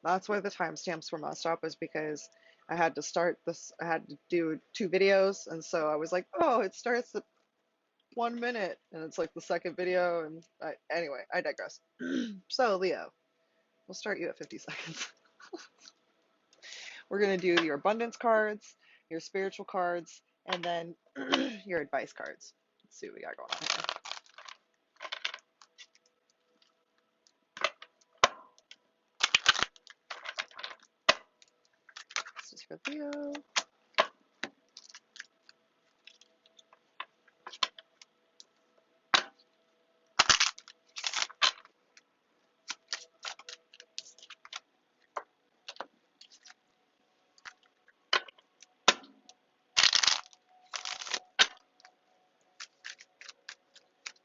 S1: That's why the timestamps were messed up, is because I had to start this, I had to do 2 videos, and so I was like, oh, it starts at 1 minute, and it's like the second video, and anyway, I digress. So, Leo, we'll start you at 50 seconds. We're going to do your abundance cards, your spiritual cards, and then your advice cards. Let's see what we got going on here. This is for Leo.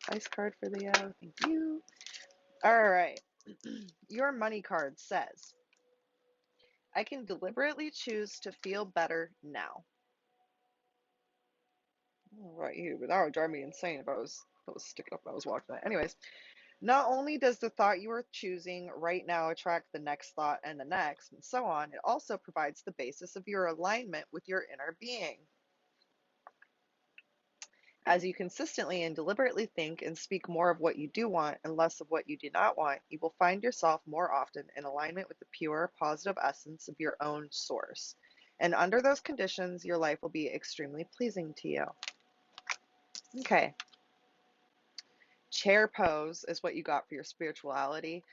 S1: Advice card for Leo. Thank you. All right. Your money card says, I can deliberately choose to feel better now. I don't know about you, but that would drive me insane if I was sticking up when I was walking that. Anyways, not only does the thought you are choosing right now attract the next thought and the next, and so on, it also provides the basis of your alignment with your inner being. As you consistently and deliberately think and speak more of what you do want and less of what you do not want, you will find yourself more often in alignment with the pure, positive essence of your own source. And under those conditions, your life will be extremely pleasing to you. Okay. Chair pose is what you got for your spirituality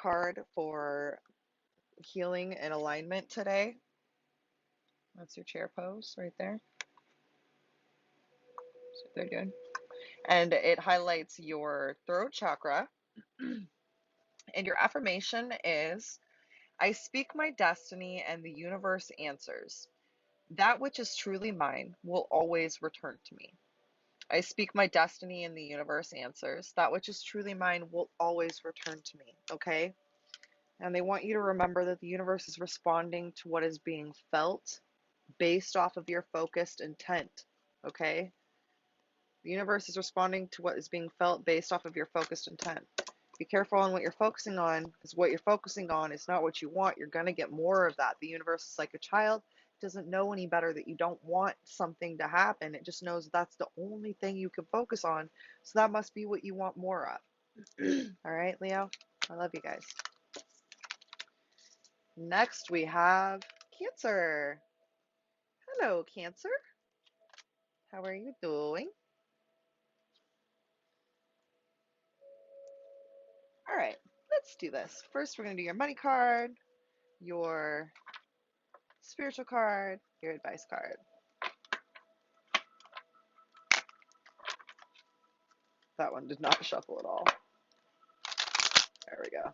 S1: card for healing and alignment today. That's your chair pose right there. So they're good. And it highlights your throat chakra. And your affirmation is, I speak my destiny and the universe answers. That which is truly mine will always return to me. I speak my destiny and the universe answers. That which is truly mine will always return to me. Okay? And they want you to remember that the universe is responding to what is being felt based off of your focused intent. Okay? The universe is responding to what is being felt based off of your focused intent. Be careful on what you're focusing on, because what you're focusing on is not what you want. You're going to get more of that. The universe is like a child. It doesn't know any better that you don't want something to happen. It just knows that's the only thing you can focus on. So that must be what you want more of. All right, Leo? I love you guys. Next, we have Cancer. Hello, Cancer. How are you doing? All right, let's do this. First, we're going to do your money card, your spiritual card, your advice card. That one did not shuffle at all. There we go.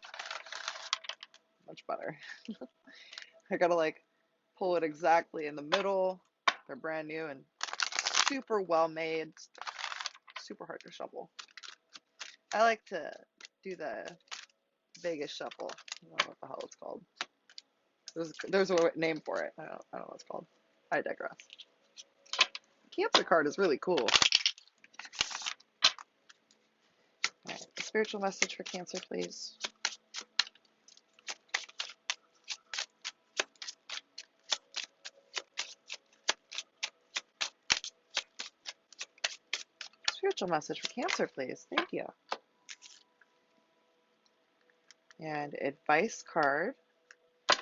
S1: Much better. I gotta like pull it exactly in the middle. They're brand new and super well made. Super hard to shuffle. I like to do the Vegas shuffle. I don't know what the hell it's called. There's a name for it. I don't know what it's called. I digress. The Cancer card is really cool. All right, spiritual message for Cancer, please. Spiritual message for Cancer, please. Thank you. And advice card.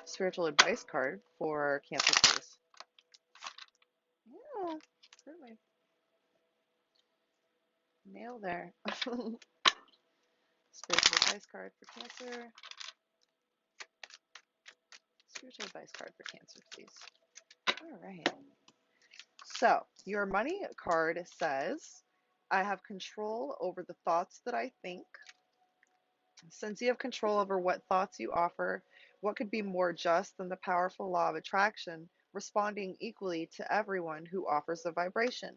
S1: Spiritual advice card for Cancer, please. Yeah, certainly. Nail there. Spiritual advice card for Cancer. Spiritual advice card for Cancer, please. All right. So, your money card says, I have control over the thoughts that I think. Since you have control over what thoughts you offer, what could be more just than the powerful law of attraction responding equally to everyone who offers a vibration?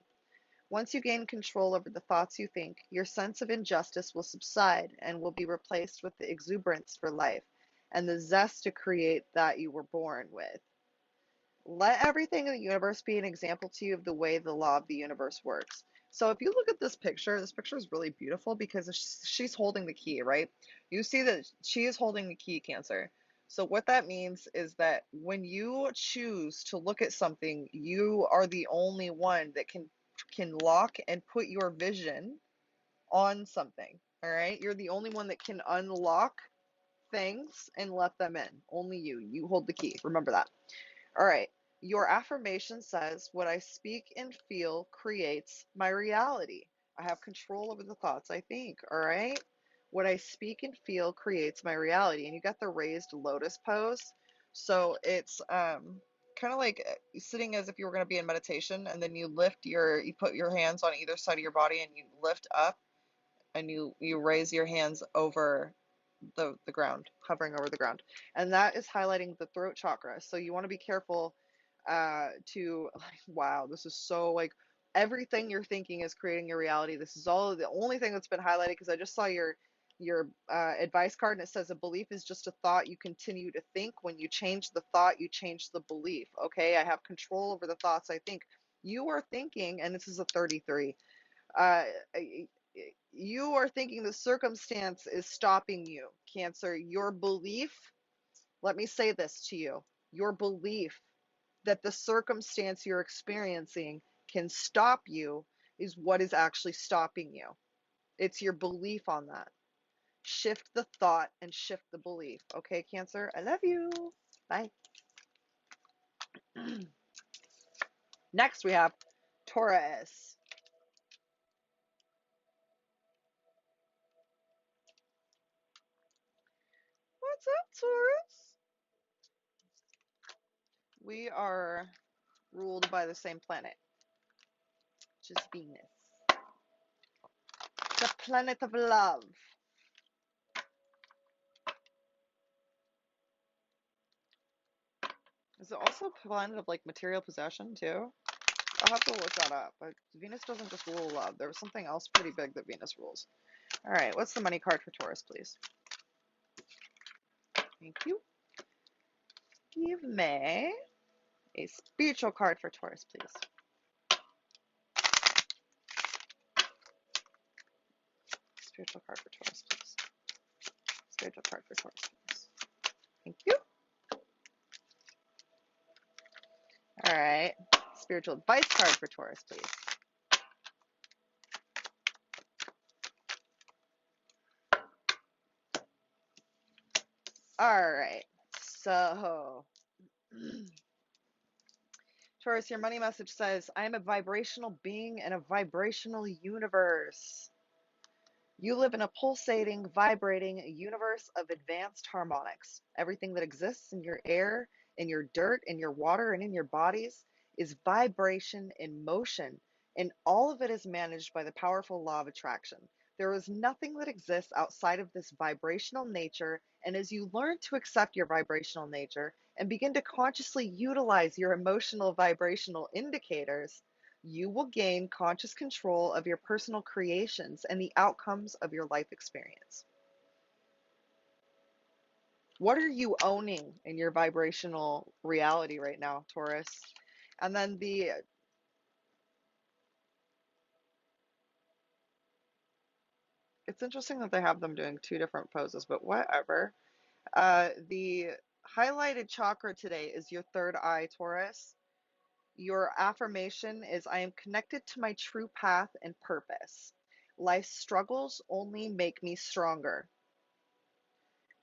S1: Once you gain control over the thoughts you think, your sense of injustice will subside and will be replaced with the exuberance for life and the zest to create that you were born with. Let everything in the universe be an example to you of the way the law of the universe works. So if you look at this picture is really beautiful because she's holding the key, right? You see that she is holding the key, Cancer. So what that means is that when you choose to look at something, you are the only one that can lock and put your vision on something. All right? You're the only one that can unlock things and let them in. Only you. You hold the key. Remember that. All right. Your affirmation says, what I speak and feel creates my reality. I have control over the thoughts I think. All right. What I speak and feel creates my reality. And you got the raised lotus pose. So it's kind of like sitting as if you were going to be in meditation, and then you put your hands on either side of your body and you lift up, and you raise your hands over the ground, hovering over the ground. And that is highlighting the throat chakra. So you want to be careful to, like, wow, this is so like everything you're thinking is creating your reality. This is all the only thing that's been highlighted, because I just saw your advice card, and it says a belief is just a thought you continue to think. When you change the thought, you change the belief. Okay, I have control over the thoughts I think. You are thinking, and this is a 33, uh, you are thinking the circumstance is stopping you, Cancer. Your belief, let me say this to you, your belief that the circumstance you're experiencing can stop you is what is actually stopping you. It's your belief on that. Shift the thought and shift the belief. Okay, Cancer? I love you. Bye. Next, we have Taurus. What's up, Taurus? We are ruled by the same planet, which is Venus, the planet of love. Is it also a planet of like material possession too? I'll have to look that up. But Venus doesn't just rule love. There was something else pretty big that Venus rules. All right, what's the money card for Taurus, please? Thank you. Give me a spiritual card for Taurus, please. Spiritual card for Taurus, please. Spiritual card for Taurus, please. Thank you. All right. Spiritual advice card for Taurus, please. All right. So, Taurus, your money message says, I am a vibrational being in a vibrational universe. You live in a pulsating, vibrating universe of advanced harmonics. Everything that exists in your air, in your dirt, in your water, and in your bodies is vibration in motion, and all of it is managed by the powerful law of attraction. There is nothing that exists outside of this vibrational nature, and as you learn to accept your vibrational nature and begin to consciously utilize your emotional vibrational indicators, you will gain conscious control of your personal creations and the outcomes of your life experience. What are you owning in your vibrational reality right now, Taurus? And then it's interesting that they have them doing two different poses, but whatever. The highlighted chakra today is your third eye, Taurus. Your affirmation is, I am connected to my true path and purpose. Life's struggles only make me stronger.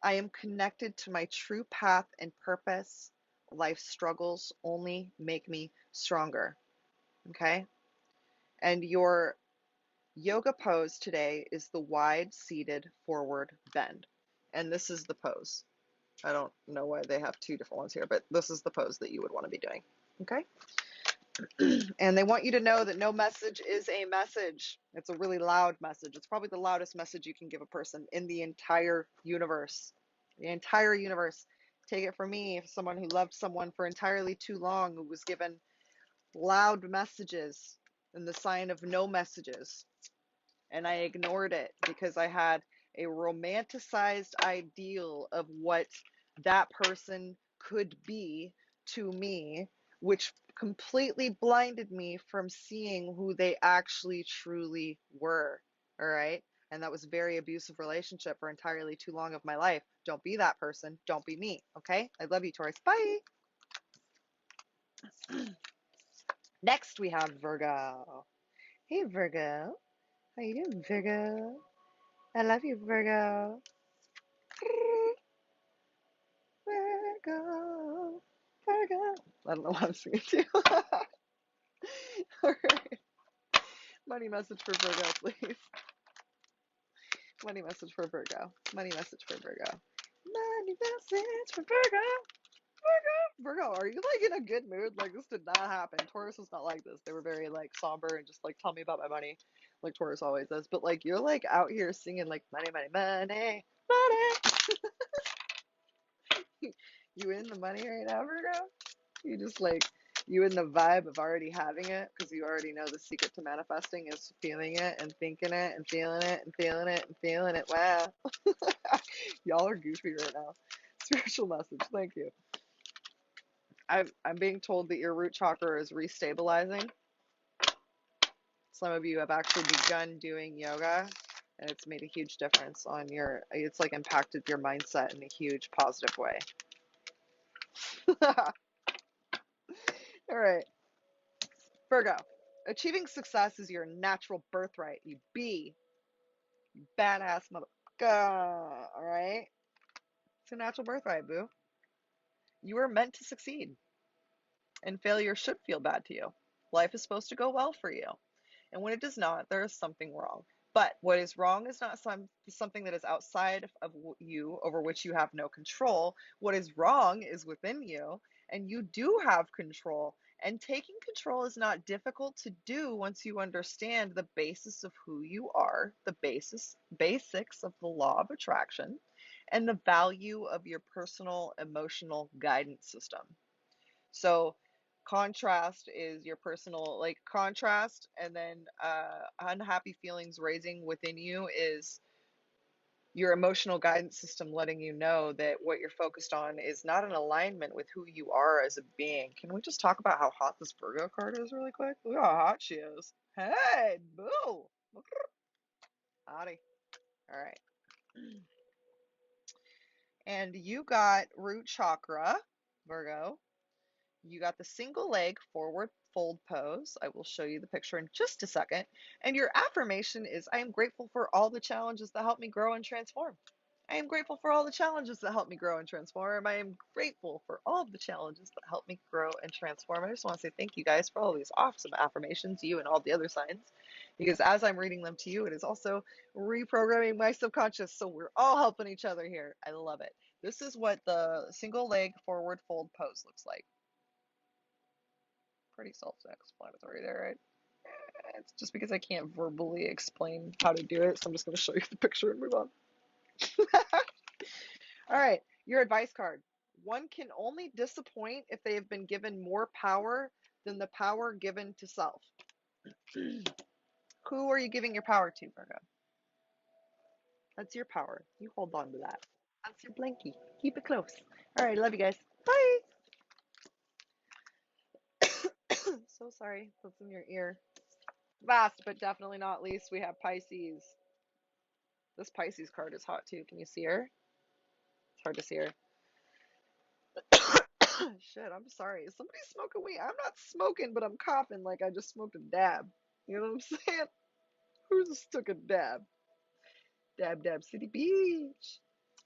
S1: I am connected to my true path and purpose. Life's struggles only make me stronger. Okay? And your yoga pose today is the wide seated forward bend. And this is the pose. I don't know why they have two different ones here, but this is the pose that you would want to be doing. Okay? And they want you to know that no message is a message. It's a really loud message. It's probably the loudest message you can give a person in the entire universe. The entire universe. Take it from me, someone who loved someone for entirely too long, who was given loud messages in the sign of no messages. And I ignored it because I had a romanticized ideal of what that person could be to me, which completely blinded me from seeing who they actually truly were. All right. and that was a very abusive relationship for entirely too long of my life. Don't be that person. Don't be me. Okay? I love you, Taurus. Bye. Next, we have Virgo. Hey, Virgo. How you doing, Virgo? I love you, Virgo. Virgo. Virgo. I don't know what I'm singing to. All right. Money message for Virgo, please. Money message for Virgo. Money message for Virgo. Money message for Virgo. Virgo, are you like in a good mood? Like this did not happen. Taurus was not like this. They were very like somber and just like tell me about my money, like Taurus always does. But like you're like out here singing like money, money, money, money. You in the money right now, Virgo? You just like you in the vibe of already having it because you already know the secret to manifesting is feeling it and thinking it and feeling it and feeling it and feeling it. Wow, y'all are goofy right now. Spiritual message. Thank you. I'm being told that your root chakra is restabilizing. Some of you have actually begun doing yoga, and it's made a huge difference on your, it's like impacted your mindset in a huge positive way. All right. Virgo, achieving success is your natural birthright. You badass motherfucker. All right? It's a natural birthright, boo. You are meant to succeed, and failure should feel bad to you. Life is supposed to go well for you. And when it does not, there is something wrong. But what is wrong is not something that is outside of you, over which you have no control. What is wrong is within you, and you do have control. And taking control is not difficult to do once you understand the basis of who you are, the basics of the law of attraction, and the value of your personal emotional guidance system. So contrast is your personal like contrast, and then unhappy feelings raising within you is your emotional guidance system letting you know that what you're focused on is not in alignment with who you are as a being. Can we just talk about how hot this Virgo card is really quick? Look how hot she is. Hey, boo. Hottie. All right. And you got root chakra, Virgo. You got the single leg forward fold pose. I will show you the picture in just a second. And your affirmation is, I am grateful for all the challenges that help me grow and transform. I am grateful for all the challenges that help me grow and transform. I am grateful for all of the challenges that help me grow and transform. I just want to say thank you guys for all these awesome affirmations, you and all the other signs, because as I'm reading them to you, it is also reprogramming my subconscious. So we're all helping each other here. I love it. This is what the single leg forward fold pose looks like. Pretty self-explanatory there, right? It's just because I can't verbally explain how to do it, so I'm just going to show you the picture and move on. All right, your advice card. One can only disappoint if they have been given more power than the power given to self. Who are you giving your power to, Virgo? That's your power. You hold on to that. That's your blankie. Keep it close. All right, love you guys. Bye. So sorry. That's in your ear. Last but definitely not least, we have Pisces. This Pisces card is hot too. Can you see her? It's hard to see her. Shit, I'm sorry. Is somebody smoking weed? I'm not smoking, but I'm coughing like I just smoked a dab. You know what I'm saying? Who just took a dab? Dab, dab, city beach.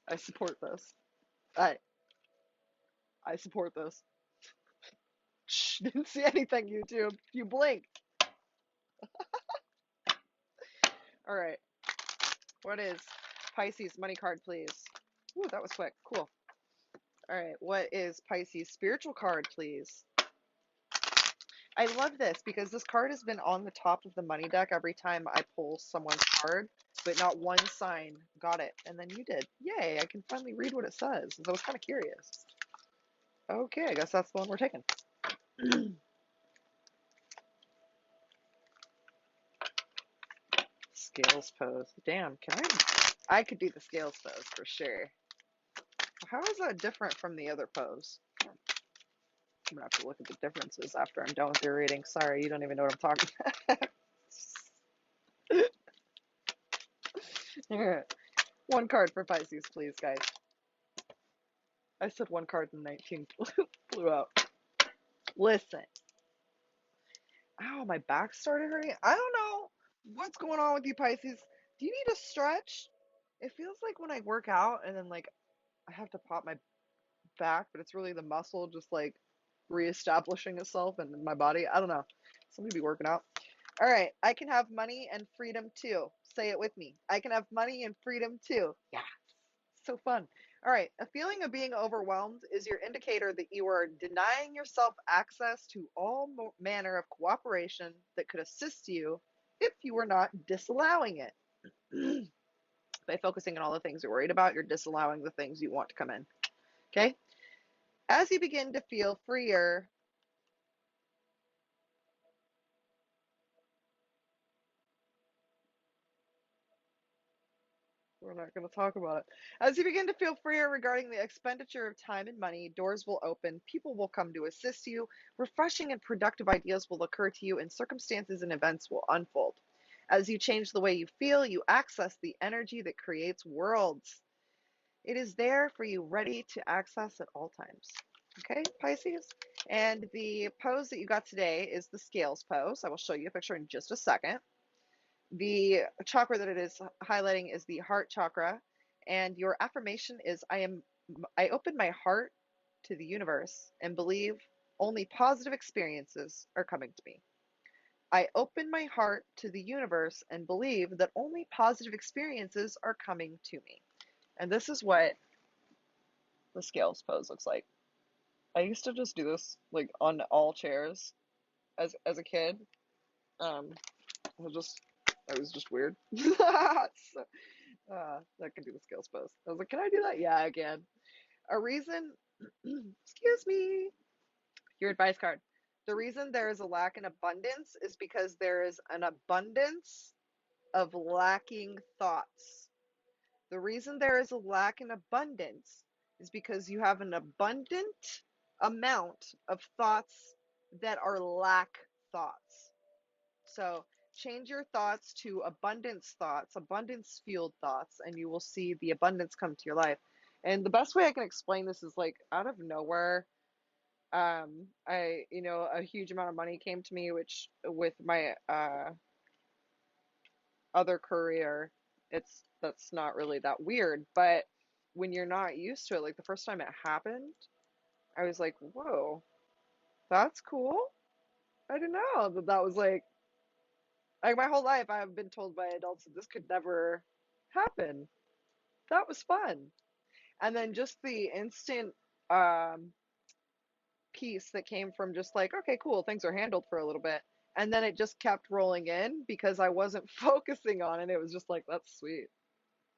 S1: I support this. I support this. Shh, didn't see anything, YouTube. You blinked. All right. What is Pisces money card, please? Ooh, that was quick. Cool. All right. What is Pisces spiritual card, please? I love this because this card has been on the top of the money deck every time I pull someone's card, but not one sign got it. And then you did. Yay, I can finally read what it says. I was kind of curious. Okay, I guess that's the one we're taking. Scales pose. Damn, can I could do the scales pose for sure. How is that different from the other pose? I'm gonna have to look at the differences after I'm done with your reading. Sorry, you don't even know what I'm talking about. One card for Pisces, please, guys. I said one card and 19 flew out. Listen. Ow, my back started hurting. I don't know what's going on with you, Pisces. Do you need a stretch? It feels like when I work out and then like I have to pop my back, but it's really the muscle just like reestablishing itself in my body. I don't know. Somebody be working out. All right. I can have money and freedom too. Say it with me. I can have money and freedom too. Yeah. So fun. All right. A feeling of being overwhelmed is your indicator that you are denying yourself access to all manner of cooperation that could assist you if you were not disallowing it. By focusing on all the things you're worried about, you're disallowing the things you want to come in. Okay? As you begin to feel freer, we're not going to talk about it. As you begin to feel freer regarding the expenditure of time and money, doors will open, people will come to assist you, refreshing and productive ideas will occur to you, and circumstances and events will unfold. As you change the way you feel, you access the energy that creates worlds. It is there for you, ready to access at all times. Okay, Pisces? And the pose that you got today is the scales pose. I will show you a picture in just a second. The chakra that it is highlighting is the heart chakra, and your affirmation is I open my heart to the universe and believe only positive experiences are coming to me. I open my heart to the universe and believe that only positive experiences are coming to me. And this is what the scales pose looks like. I used to just do this like on all chairs as a kid. It was just weird. So, I can do the scales pose. I was like, can I do that? Yeah, I can. A reason, excuse me, your advice card. The reason there is a lack in abundance is because there is an abundance of lacking thoughts. The reason there is a lack in abundance is because you have an abundant amount of thoughts that are lack thoughts. So change your thoughts to abundance fueled thoughts, and you will see the abundance come to your life. And the best way I can explain this is like out of nowhere, a huge amount of money came to me, which with my other career, that's not really that weird. But when you're not used to it, like the first time it happened, I was like, whoa, that's cool. I didn't know that was like my whole life, I have been told by adults that this could never happen. That was fun. And then just the instant um, peace that came from just like, okay, cool, things are handled for a little bit. And then it just kept rolling in because I wasn't focusing on it. It was just like, that's sweet.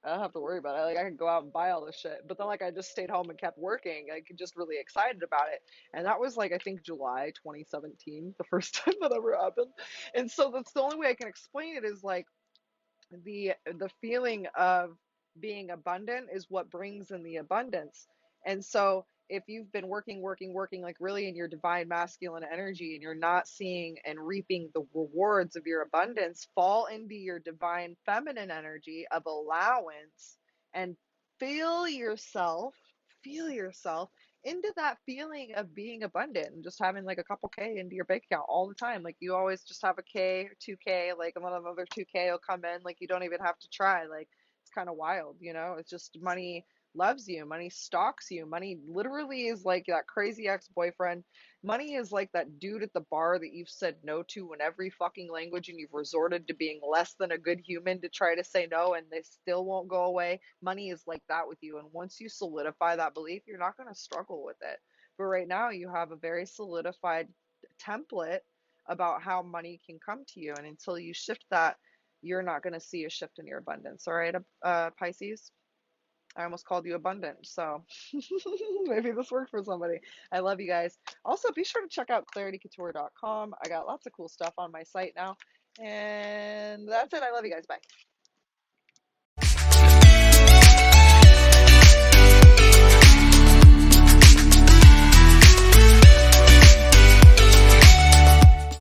S1: I don't have to worry about it. Like I could go out and buy all this shit. But then like I just stayed home and kept working. I could just really excited about it. And that was like I think July 2017, the first time that ever happened. And so that's the only way I can explain it is like the feeling of being abundant is what brings in the abundance. And so if you've been working like really in your divine masculine energy and you're not seeing and reaping the rewards of your abundance, fall into your divine feminine energy of allowance and feel yourself feel yourself into that feeling of being abundant and just having like a couple K into your bank account all the time. Like you always just have a K or 2K, like another 2K will come in. Like you don't even have to try. Like it's kind of wild, you know? It's just money loves you. Money stalks you. Money literally is like that crazy ex-boyfriend. Money is like that dude at the bar that you've said no to in every fucking language and you've resorted to being less than a good human to try to say no and they still won't go away. Money is like that with you. And once you solidify that belief, you're not going to struggle with it. But right now, you have a very solidified template about how money can come to you. And until you shift that, you're not going to see a shift in your abundance. All right, Pisces? I almost called you abundant, so maybe this worked for somebody. I love you guys. Also, be sure to check out claritycouture.com. I got lots of cool stuff on my site now. And that's it. I love you guys. Bye.